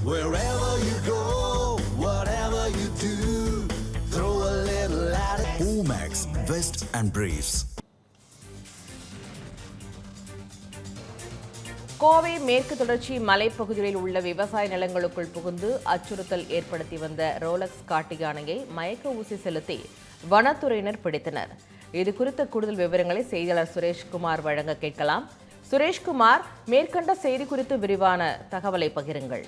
Wherever you go, whatever you do, throw a little at it. Omax, Vest and Briefs. Kovai மேற்கு தொடர்ச்சி மலைப்பகுதிகளில் உள்ள விவசாய நிலங்களுக்குள் புகுந்து அச்சுறுத்தல் ஏற்படுத்தி வந்த ரோலக்ஸ் காட்டு யானையை மயக்க ஊசி செலுத்தி வனத்துறையினர் பிடித்தனர். இது குறித்த கூடுதல் விவரங்களை செய்தியாளர் சுரேஷ்குமார் வழங்க கேட்கலாம். சுரேஷ்குமார், மேற்கண்ட செய்தி குறித்து விரிவான தகவலை பகிருங்கள்.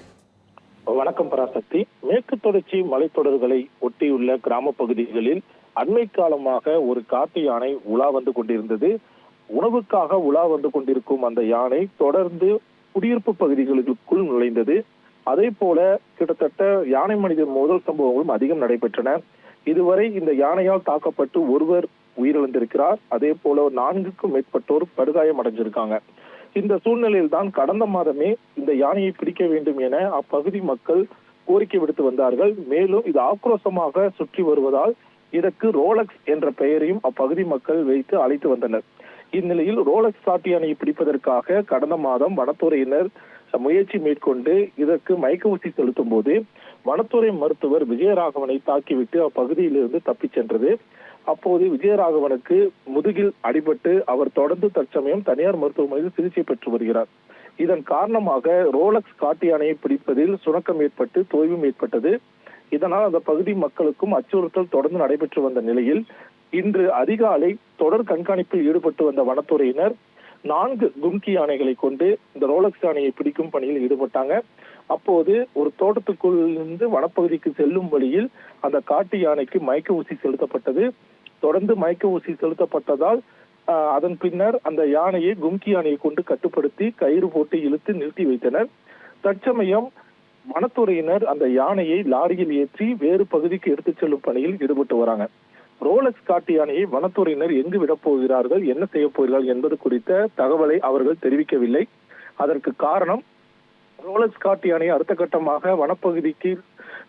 வணக்கம் பராசக்தி. மேற்கு தொடர்ச்சி மலைத்தொடர்களை ஒட்டியுள்ள கிராம பகுதிகளில் அண்மை காலமாக ஒரு காட்டு யானை உலா வந்து கொண்டிருந்தது. உணவுக்காக உலா வந்து கொண்டிருக்கும் அந்த யானை தொடர்ந்து குடியிருப்பு பகுதிகளுக்குள் நுழைந்தது. அதே போல கிட்டத்தட்ட யானை மனித மோதல் சம்பவங்களும் அதிகம் நடைபெற்றன. இதுவரை இந்த யானையால் தாக்கப்பட்டு ஒருவர் உயிரிழந்திருக்கிறார். அதே போல 4க்கும் மேற்பட்டோர் படுகாயம் அடைஞ்சிருக்காங்க. இந்த சூழ்நிலையில் தான் கடந்த மாதமே இந்த யானையை பிடிக்க வேண்டும் என அப்பகுதி மக்கள் கோரிக்கை விடுத்து வந்தார்கள். மேலும் இது ஆக்ரோஷமாக சுற்றி வருவதால் இதற்கு ரோலக்ஸ் என்ற பெயரையும் அப்பகுதி மக்கள் வைத்து அழைத்து வந்தனர். இந்நிலையில் ரோலக்ஸ் காட்டு யானையை பிடிப்பதற்காக கடந்த மாதம் வனத்துறையினர் முயற்சி மேற்கொண்டு இதற்கு மயக்க ஊசி செலுத்தும் போது வனத்துறை மருத்துவர் விஜயராகவனை தாக்கிவிட்டு அப்பகுதியிலிருந்து தப்பிச் சென்றது. அப்போது விஜயராகவனுக்கு முதுகில் அடிபட்டு அவர் தொடர்ந்து தற்சமயம் தனியார் மருத்துவமனையில் சிகிச்சை பெற்று வருகிறார். இதன் காரணமாக ரோலக்ஸ் காட்டு யானையை பிடிப்பதில் சுணக்கம் ஏற்பட்டு தொய்வும் ஏற்பட்டது. இதனால் அந்த பகுதி மக்களுக்கும் அச்சுறுத்தல் தொடர்ந்து நடைபெற்று வந்த நிலையில் இன்று அதிகாலை தொடர் கண்காணிப்பில் ஈடுபட்டு வந்த வனத்துறையினர் 4 கும்கி யானைகளை கொண்டு இந்த ரோலக்ஸ் யானையை பிடிக்கும் பணியில் ஈடுபட்டாங்க. அப்போது ஒரு தோட்டத்துக்குள் இருந்து வனப்பகுதிக்கு செல்லும் வழியில் அந்த காட்டு யானைக்கு மயக்க ஊசி செலுத்தப்பட்டது. தொடர்ந்து மயக்க ஊசி செலுத்தப்பட்டதால் அதன் பின்னர் அந்த யானையை கும்கி யானையை கொண்டு கட்டுப்படுத்தி கயிறு போட்டு இழுத்து நிறுத்தி வைத்தனர். தற்சமயம் வனத்துறையினர் அந்த யானையை லாரியில் ஏற்றி வேறு பகுதிக்கு எடுத்துச் செல்லும் பணியில் ஈடுபட்டு வராங்க. ரோலக்ஸ் காட்டு யானையை வனத்துறையினர் எங்கு விடப் போகிறார்கள், என்ன செய்ய போகிறார்கள் என்பது குறித்த தகவலை அவர்கள் தெரிவிக்கவில்லை. அதற்கு காரணம், ரோலக்ஸ் காட்டு யானையை அடுத்த கட்டமாக வனப்பகுதிக்கு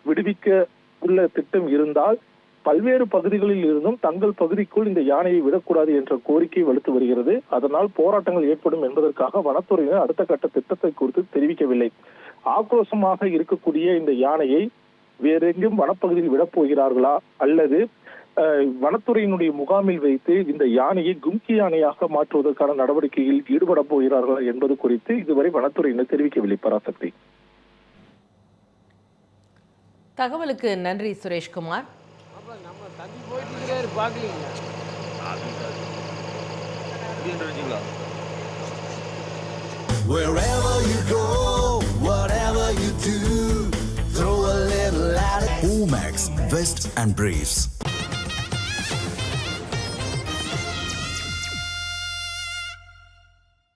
விடுவிக்க உள்ள திட்டம் இருந்தால் பல்வேறு பகுதிகளில் இருந்தும் தங்கள் பகுதிக்குள் இந்த யானையை விடக்கூடாது என்ற கோரிக்கை வலுத்து வருகிறது. அதனால் போராட்டங்கள் ஏற்படும் என்பதற்காக வனத்துறையினர் அடுத்த கட்ட திட்டத்தை குறித்து தெரிவிக்கவில்லை. ஆக்ரோஷமாக இருக்கக்கூடிய இந்த யானையை வேறெங்கும் வனப்பகுதியில் விடப் போகிறார்களா அல்லது வனத்துறையினுடைய முகாமில் வைத்து இந்த யானையை கும்கி யானையாக மாற்றுவதற்கான நடவடிக்கையில் ஈடுபட போகிறார்களா என்பது குறித்து இதுவரை வனத்துறையினர் தெரிவிக்கவில்லை. பராசக்தி, தகவலுக்கு நன்றி Sureshkumar. Wherever you go, whatever you do, throw a little at it. Omax, Vest and Briefs.